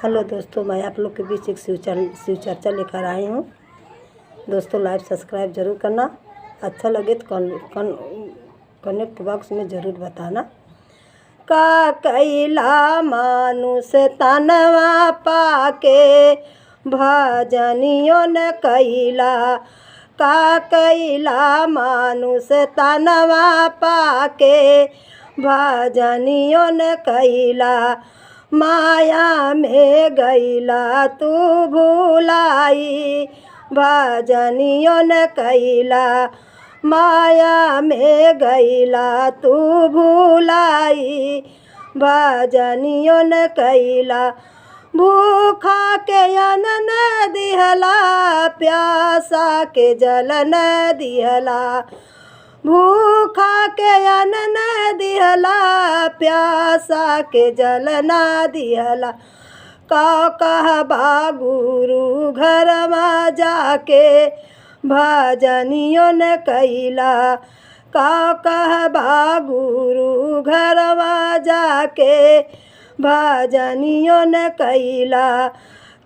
Hello दोस्तों, मैं आप लोग के बीच एक शिव चर्चा लेकर आई हूँ। दोस्तों लाइक सब्सक्राइब ज़रूर करना, अच्छा लगे तो कमेंट बॉक्स में ज़रूर बताना। का कैला मानुष तनवा पाके भजनियों न कैला। का कैला मानुष तनवा पाके भजनियों न कैला। माया में गैला तू भुलाई भजनियों न कैला। माया में गैला तू भुलाई भजनियों न कैला। भूखा के अन्न न दिहला, प्यासा के जल न दिहला। भूखा के अन्न न दिहला, प्यासा के जल न दिहला। कहबा गुरु घर में जाके भजनियों न कैला। कहबा गुरु घर में जाके भजनियों न कैला।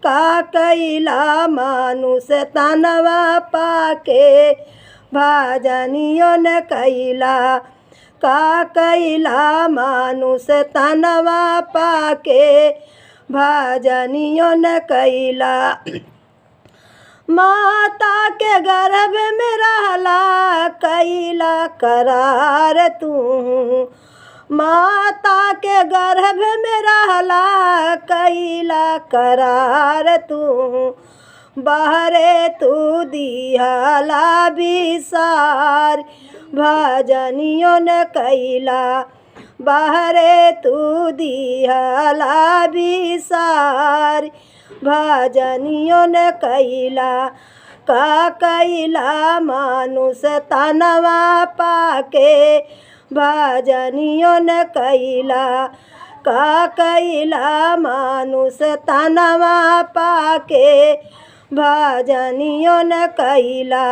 का कैला मानुष तनवा पाके भजनियों न कैला। का कैला मानुष तनवा पाके भजनियों न कैला। माता के गर्भ में रहला कैला करार तू। माता के गर्भ में रहला कैला करार तू। बहरे तू दिहला विसार भजनियों न कैला। बहरे तू दिहला विसार भजनियों न कैला। का कैला मानुष तनवा पाके भजनियों न कैला। का कैला मानुष तनवा पाके भजनियों न कैला।